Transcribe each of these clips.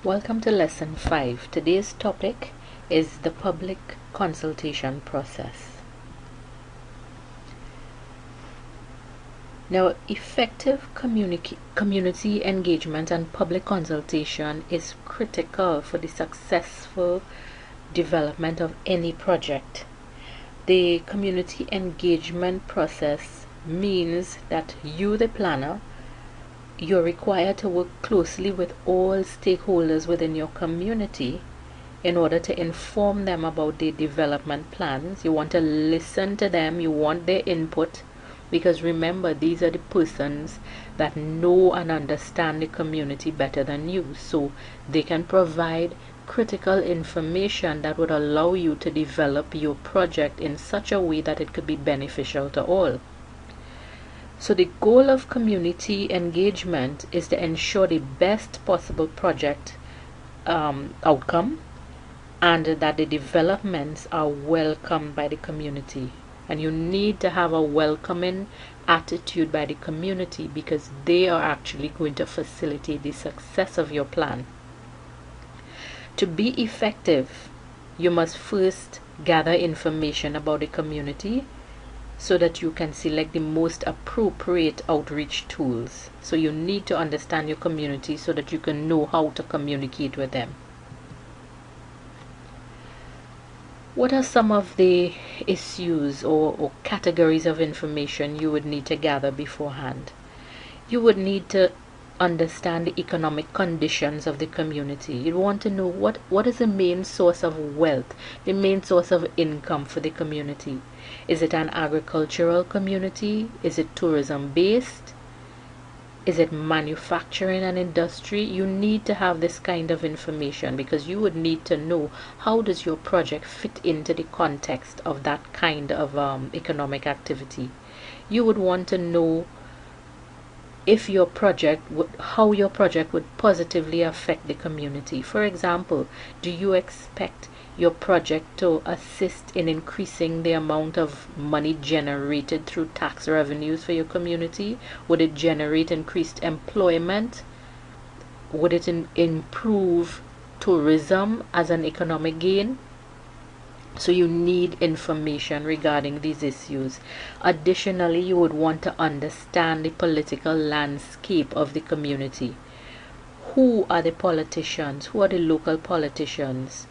Welcome to Lesson 5. Today's topic is the public consultation process. Now, effective community engagement and public consultation is critical for the successful development of any project. The community engagement process means that you, the planner, you're required to work closely with all stakeholders within your community in order to inform them about their development plans. You want to listen to them, you want their input, because remember, these are the persons that know and understand the community better than you, so they can provide critical information that would allow you to develop your project in such a way that it could be beneficial to all. So the goal of community engagement is to ensure the best possible project outcome, and that the developments are welcomed by the community. And you need to have a welcoming attitude by the community, because they are actually going to facilitate the success of your plan. To be effective, you must first gather information about the community so that you can select the most appropriate outreach tools. So you need to understand your community so that you can know how to communicate with them. What are some of the issues or categories of information you would need to gather beforehand? You would need to understand the economic conditions of the community. You want to know what is the main source of wealth, the main source of income for the community. Is it an agricultural community? Is it tourism based? Is it manufacturing and industry? You need to have this kind of information, because you would need to know how does your project fit into the context of that kind of economic activity. You would want to know if your project how your project would positively affect the community. For example, do you expect your project to assist in increasing the amount of money generated through tax revenues for your community? Would it generate increased employment? Would it improve tourism as an economic gain? So you need information regarding these issues. Additionally, you would want to understand the political landscape of the community. Who are the politicians? Who are the local politicians?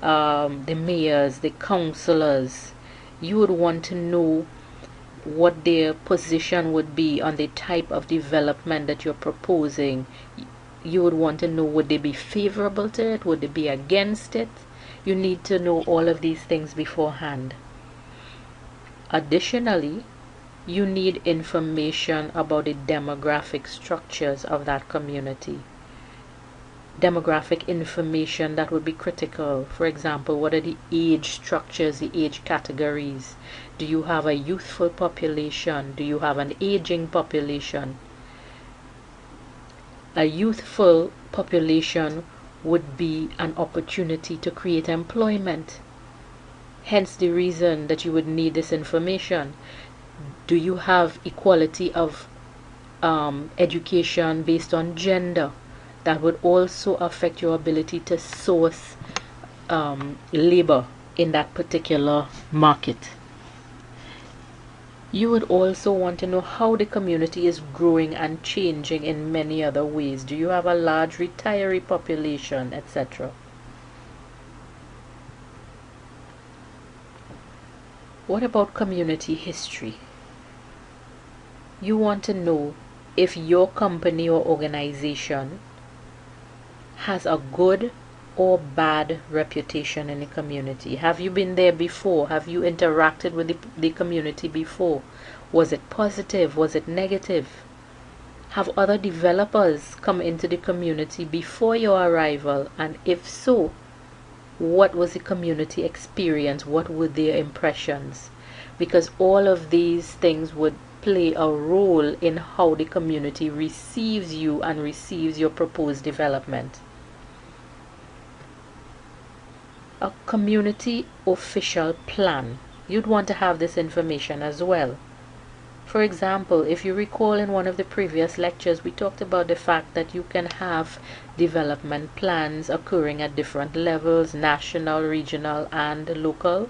The mayors, the councillors. You would want to know what their position would be on the type of development that you're proposing. You would want to know, would they be favorable to it? Would they be against it? You need to know all of these things beforehand. Additionally, you need information about the demographic structures of that community. Demographic information that would be critical. For example, what are the age structures, the age categories? Do you have a youthful population? Do you have an aging population? A youthful population would be an opportunity to create employment. Hence the reason that you would need this information. Do you have equality of education based on gender? That would also affect your ability to source labor in that particular market. You would also want to know how the community is growing and changing in many other ways. Do you have a large retiree population, etc.? What about community history? You want to know if your company or organization has a good or bad reputation in the community. Have you been there before? Have you interacted with the community before? Was it positive? Was it negative? Have other developers come into the community before your arrival? And if so, what was the community experience? What were their impressions? Because all of these things would play a role in how the community receives you and receives your proposed development. A community official plan. You'd want to have this information as well. For example, if you recall in one of the previous lectures, we talked about the fact that you can have development plans occurring at different levels, national, regional, and local.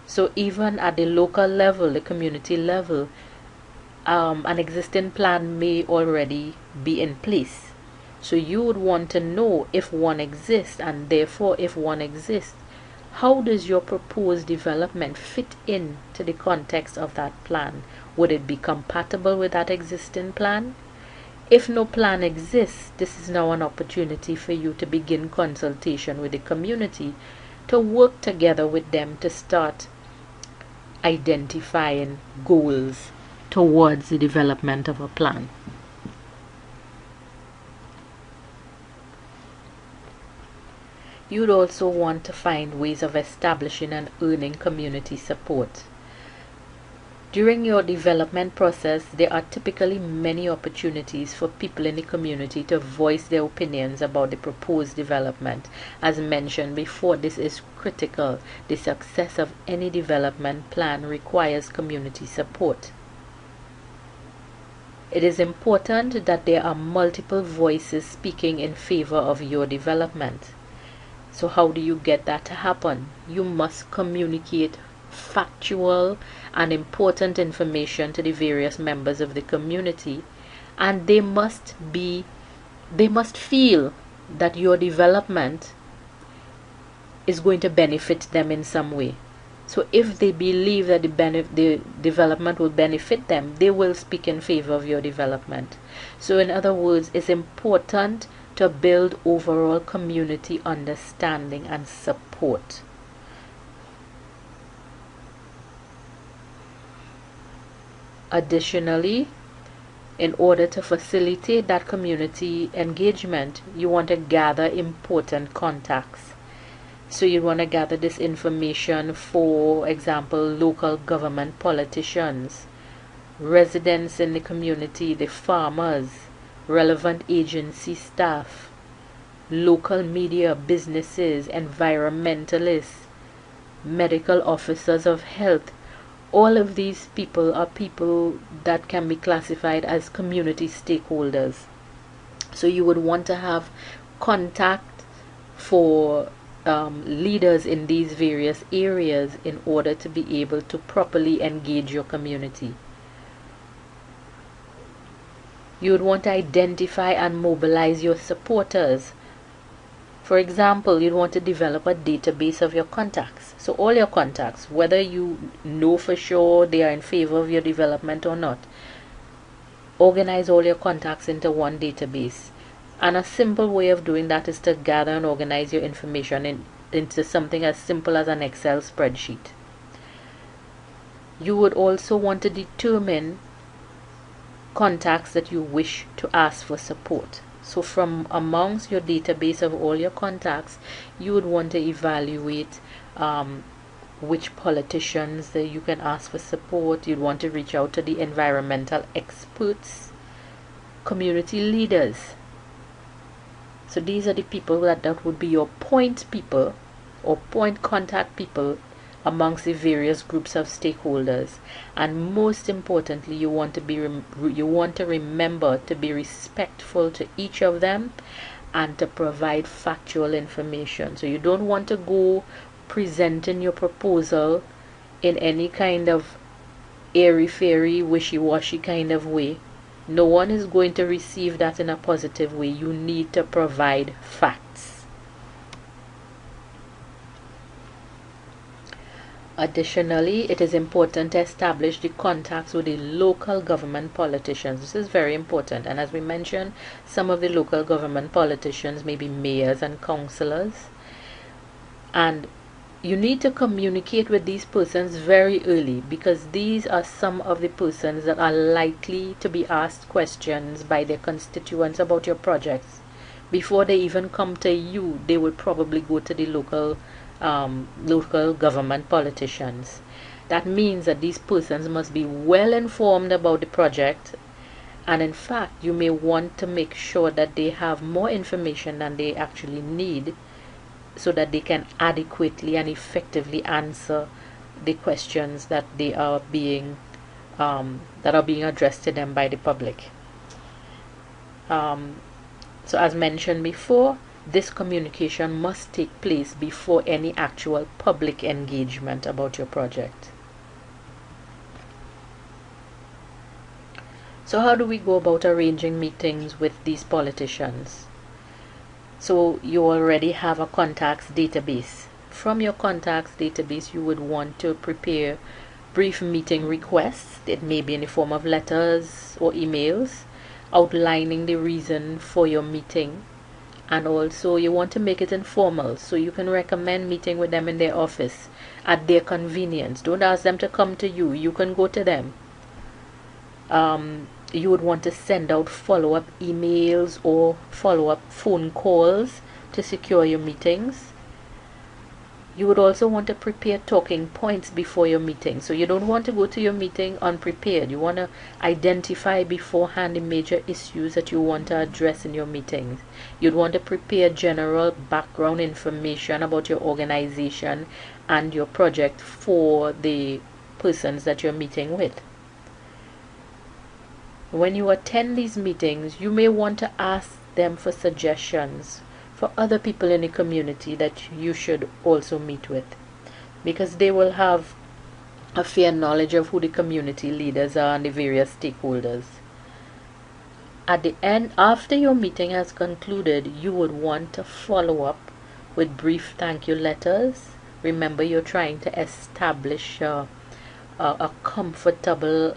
So even at the local level, the community level, an existing plan may already be in place. So you would want to know if one exists, and therefore if one exists, how does your proposed development fit in to the context of that plan? Would it be compatible with that existing plan? If no plan exists, this is now an opportunity for you to begin consultation with the community to work together with them to start identifying goals towards the development of a plan. You'd also want to find ways of establishing and earning community support. During your development process, there are typically many opportunities for people in the community to voice their opinions about the proposed development. As mentioned before, this is critical. The success of any development plan requires community support. It is important that there are multiple voices speaking in favor of your development. So how do you get that to happen? You must communicate factual and important information to the various members of the community, and they must feel that your development is going to benefit them in some way. So if they believe that the development will benefit them, they will speak in favor of your development. So in other words, it's important to build overall community understanding and support. Additionally, in order to facilitate that community engagement, you want to gather important contacts. So you want to gather this information, for example, local government politicians, residents in the community, the farmers, relevant agency staff, local media, businesses, environmentalists, medical officers of health. All of these people are people that can be classified as community stakeholders. So you would want to have contact for leaders in these various areas in order to be able to properly engage your community. You would want to identify and mobilize your supporters. For example, you'd want to develop a database of your contacts. So all your contacts, whether you know for sure they are in favor of your development or not, organize all your contacts into one database. And a simple way of doing that is to gather and organize your information into something as simple as an Excel spreadsheet. You would also want to determine contacts that you wish to ask for support. So from amongst your database of all your contacts, you would want to evaluate which politicians that you can ask for support. You'd want to reach out to the environmental experts, community leaders. So these are the people that would be your point people or point contact people amongst the various groups of stakeholders. And most importantly, you want to remember to be respectful to each of them and to provide factual information. So you don't want to go presenting your proposal in any kind of airy-fairy, wishy-washy kind of way. No one is going to receive that in a positive way. You need to provide facts. Additionally, it is important to establish the contacts with the local government politicians. This is very important. And as we mentioned, some of the local government politicians may be mayors and councillors. And you need to communicate with these persons very early, because these are some of the persons that are likely to be asked questions by their constituents about your projects. Before they even come to you, they will probably go to the local government politicians. That means that these persons must be well informed about the project, and in fact you may want to make sure that they have more information than they actually need, so that they can adequately and effectively answer the questions that they are being that are being addressed to them by the public. So as mentioned before, this communication must take place before any actual public engagement about your project. So how do we go about arranging meetings with these politicians? So you already have a contacts database. From your contacts database, you would want to prepare brief meeting requests. It may be in the form of letters or emails outlining the reason for your meeting. And also you want to make it informal, so you can recommend meeting with them in their office at their convenience. Don't ask them to come to you. You can go to them. You would want to send out follow-up emails or follow-up phone calls to secure your meetings. You would also want to prepare talking points before your meeting. So you don't want to go to your meeting unprepared. You want to identify beforehand the major issues that you want to address in your meetings. You'd want to prepare general background information about your organization and your project for the persons that you're meeting with. When you attend these meetings, you may want to ask them for suggestions for other people in the community that you should also meet with, because they will have a fair knowledge of who the community leaders are and the various stakeholders. At the end, after your meeting has concluded, you would want to follow up with brief thank you letters. Remember, you're trying to establish a comfortable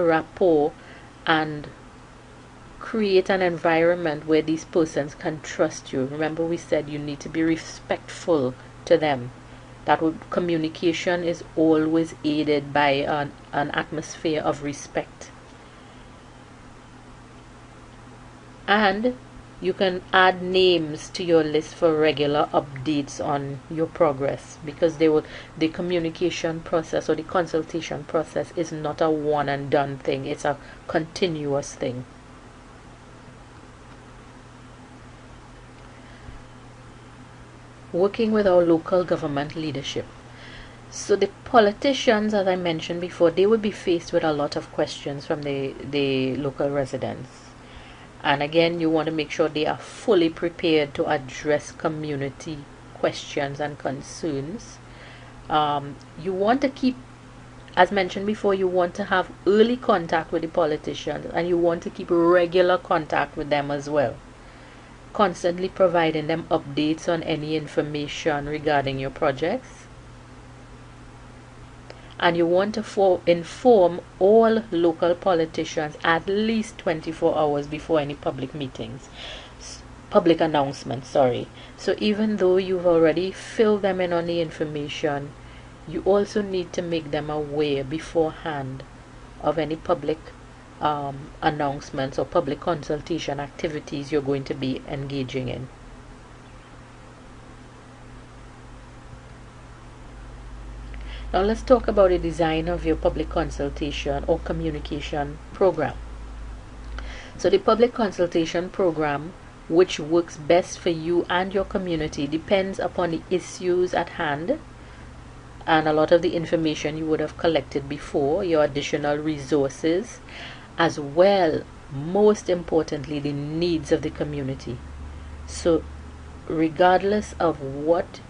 rapport and create an environment where these persons can trust you. Remember, we said you need to be respectful to them. Communication is always aided by an atmosphere of respect. And you can add names to your list for regular updates on your progress, because the communication process or the consultation process is not a one and done thing. It's a continuous thing. Working with our local government leadership. So the politicians, as I mentioned before, they will be faced with a lot of questions from the local residents. And again, you want to make sure they are fully prepared to address community questions and concerns. You want to keep, as mentioned before, you want to have early contact with the politicians, and you want to keep regular contact with them as well, constantly providing them updates on any information regarding your projects. And you want to inform all local politicians at least 24 hours before any public announcements. So even though you've already filled them in on the information, you also need to make them aware beforehand of any public announcements or public consultation activities you're going to be engaging in. Now let's talk about the design of your public consultation or communication program. So the public consultation program, which works best for you and your community, depends upon the issues at hand and a lot of the information you would have collected before, your additional resources, as well, most importantly, the needs of the community. So regardless of what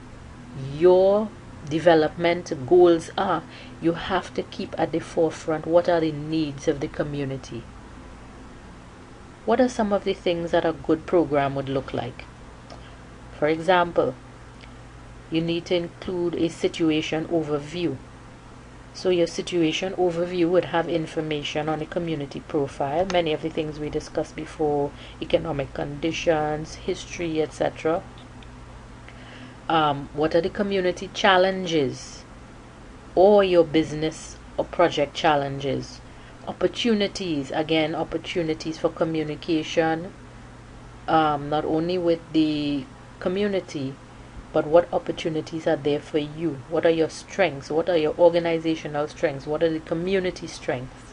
your development goals are, you have to keep at the forefront what are the needs of the community. What are some of the things that a good program would look like? For example, you need to include a situation overview. So your situation overview would have information on the community profile, many of the things we discussed before, economic conditions, history, etc. What are the community challenges or your business or project challenges? Opportunities, again, opportunities for communication, not only with the community, but what opportunities are there for you? What are your strengths? What are your organizational strengths? What are the community strengths?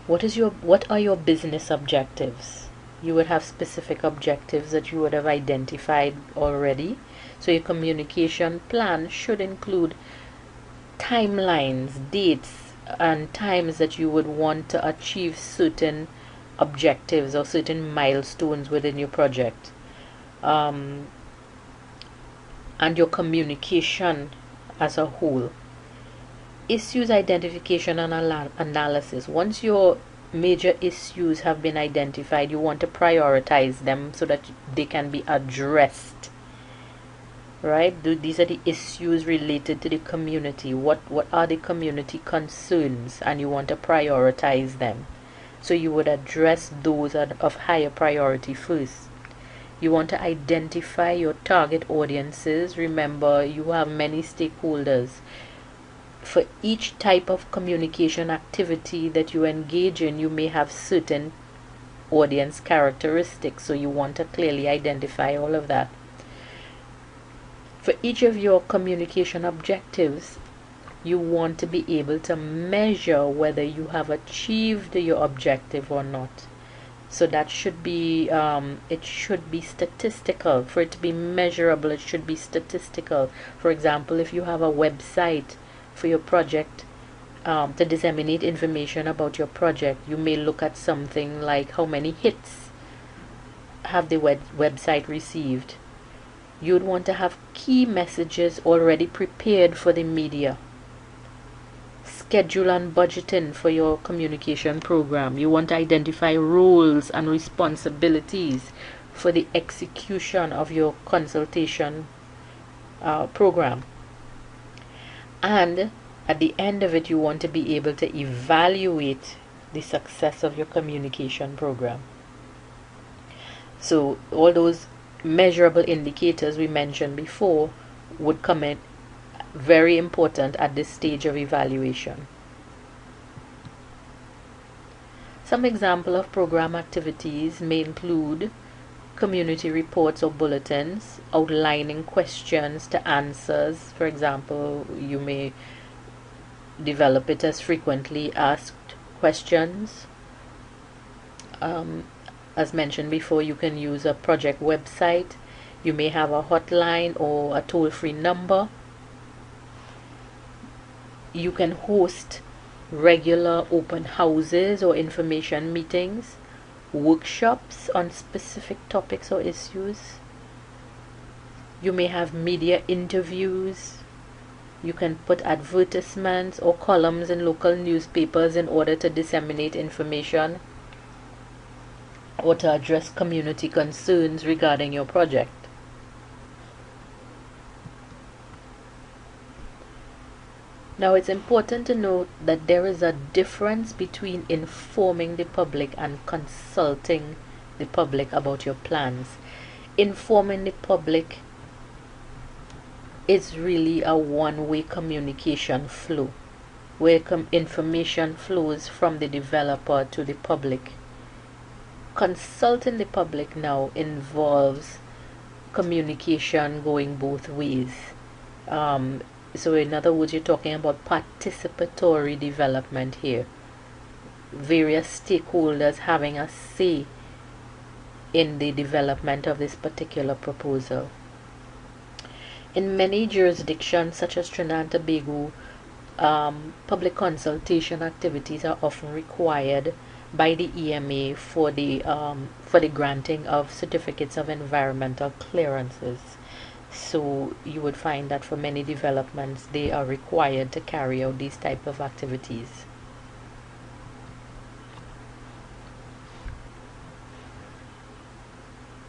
What are your business objectives? You would have specific objectives that you would have identified already. So your communication plan should include timelines, dates, and times that you would want to achieve certain objectives or certain milestones within your project, um, and your communication as a whole. Issues identification and analysis. Once your major issues have been identified, you want to prioritize them so that they can be addressed. Right? These are the issues related to the community. What are the community concerns, and you want to prioritize them. So you would address those of higher priority first. You want to identify your target audiences. Remember, you have many stakeholders. For each type of communication activity that you engage in, you may have certain audience characteristics, so you want to clearly identify all of that. For each of your communication objectives, you want to be able to measure whether you have achieved your objective or not. So that should be, it should be statistical. For it to be measurable, it should be statistical. For example, if you have a website for your project, to disseminate information about your project, you may look at something like how many hits have the website received. You'd want to have key messages already prepared for the media. Schedule and budgeting for your communication program. You want to identify roles and responsibilities for the execution of your consultation program. And at the end of it, you want to be able to evaluate the success of your communication program. So all those measurable indicators we mentioned before would come in very important at this stage of evaluation. Some example of program activities may include community reports or bulletins, outlining questions to answers. For example, you may develop it as frequently asked questions. As mentioned before, you can use a project website. You may have a hotline or a toll-free number. You can host regular open houses or information meetings, workshops on specific topics or issues. You may have media interviews. You can put advertisements or columns in local newspapers in order to disseminate information or to address community concerns regarding your project. Now, it's important to note that there is a difference between informing the public and consulting the public about your plans. Informing the public is really a one-way communication flow, where information flows from the developer to the public. Consulting the public now involves communication going both ways. So in other words, you're talking about participatory development here. Various stakeholders having a say in the development of this particular proposal. In many jurisdictions, such as Trinidad and Tobago, public consultation activities are often required by the EMA for the granting of certificates of environmental clearances. So you would find that for many developments, they are required to carry out these type of activities.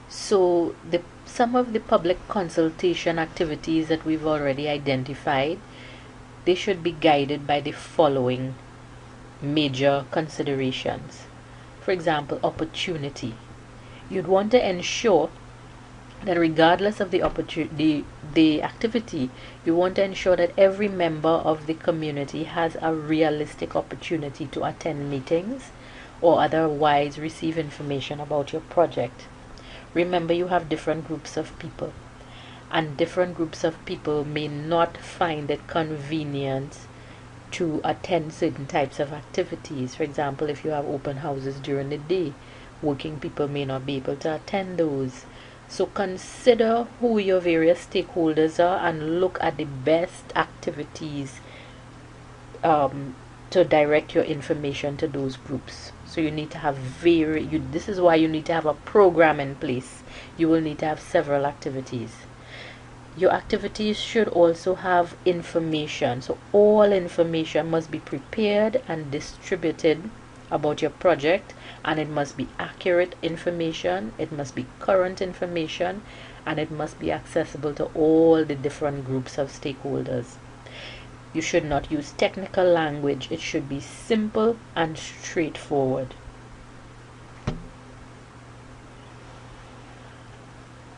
So some of the public consultation activities that we've already identified, they should be guided by the following major considerations. For example, opportunity. You'd want to ensure that regardless of the activity, you want to ensure that every member of the community has a realistic opportunity to attend meetings or otherwise receive information about your project. Remember, you have different groups of people, and different groups of people may not find it convenient to attend certain types of activities. For example, if you have open houses during the day, working people may not be able to attend those. So consider who your various stakeholders are and look at the best activities um, to direct your information to those groups. So you need to have this is why you need to have a program in place. You will need to have several activities. Your activities should also have information. So all information must be prepared and distributed about your project, and it must be accurate information, it must be current information, and it must be accessible to all the different groups of stakeholders. You should not use technical language. It should be simple and straightforward.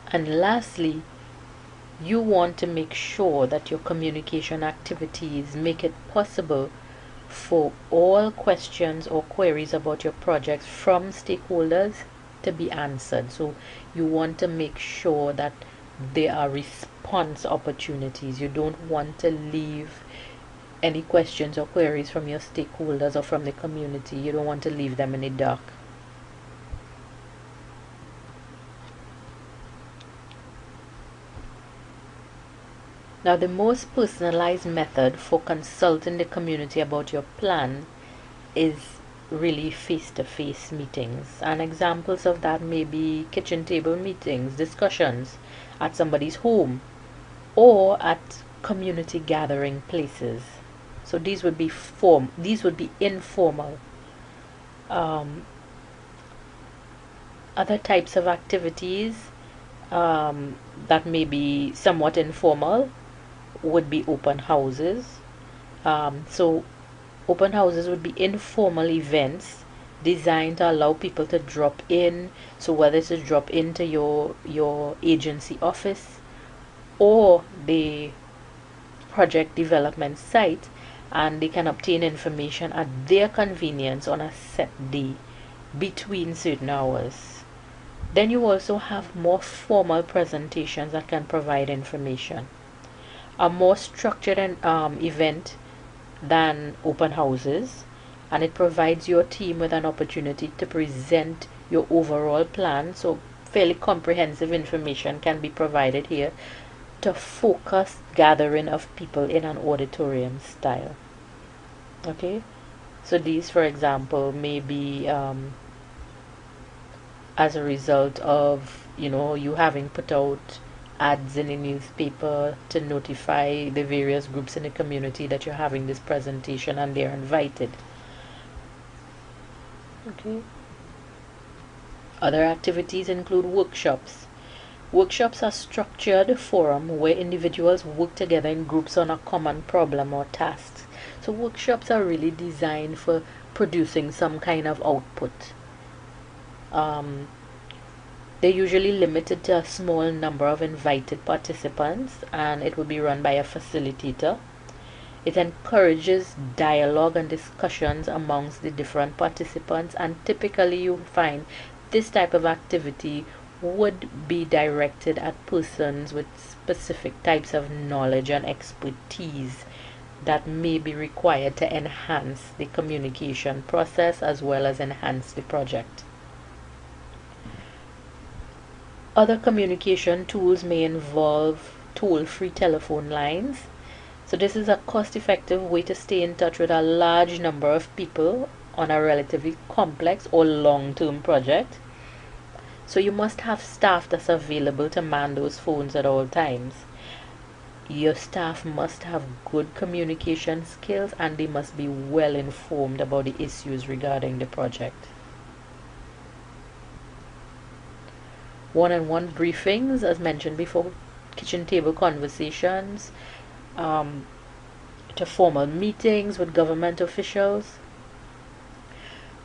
And lastly, you want to make sure that your communication activities make it possible for all questions or queries about your projects from stakeholders to be answered. So you want to make sure that there are response opportunities. You don't want to leave any questions or queries from your stakeholders or from the community. You don't want to leave them in the dark. Now, the most personalized method for consulting the community about your plan is really face-to-face meetings. And examples of that may be kitchen table meetings, discussions at somebody's home, or at community gathering places. So these would be informal. Other types of activities that may be somewhat informal would be open houses. So open houses would be informal events designed to allow people to drop in. So whether it's to drop into your agency office or the project development site, and they can obtain information at their convenience on a set day between certain hours. Then you also have more formal presentations that can provide information. A more structured event than open houses, and it provides your team with an opportunity to present your overall plan. So fairly comprehensive information can be provided here to focus gathering of people in an auditorium style. Okay, so these, for example, may be as a result of you having put out ads in the newspaper to notify the various groups in the community that you're having this presentation and they're invited. Okay. Other activities include workshops. Workshops are structured forum where individuals work together in groups on a common problem or task. So workshops are really designed for producing some kind of output. They're usually limited to a small number of invited participants, and it will be run by a facilitator. It encourages dialogue and discussions amongst the different participants, and typically you find this type of activity would be directed at persons with specific types of knowledge and expertise that may be required to enhance the communication process as well as enhance the project. Other communication tools may involve toll-free telephone lines. So this is a cost-effective way to stay in touch with a large number of people on a relatively complex or long-term project. So you must have staff that's available to man those phones at all times. Your staff must have good communication skills, and they must be well informed about the issues regarding the project. One-on-one briefings, as mentioned before, kitchen table conversations, to formal meetings with government officials.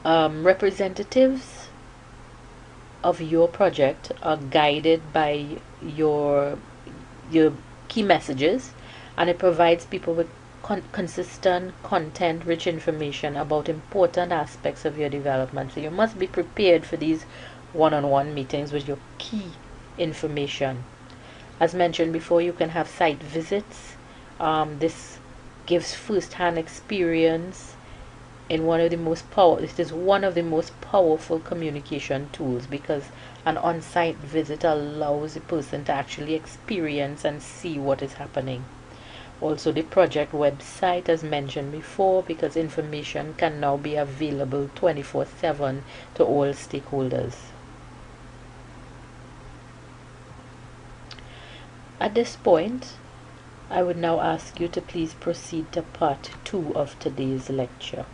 Representatives of your project are guided by your key messages, and it provides people with consistent, content-rich information about important aspects of your development. So you must be prepared for these one-on-one meetings with your key information. As mentioned before, you can have site visits. This gives first-hand experience in it is one of the most powerful communication tools, because an on-site visit allows a person to actually experience and see what is happening. Also the project website as mentioned before, because information can now be available 24/7 to all stakeholders. At this point, I would now ask you to please proceed to part 2 of today's lecture.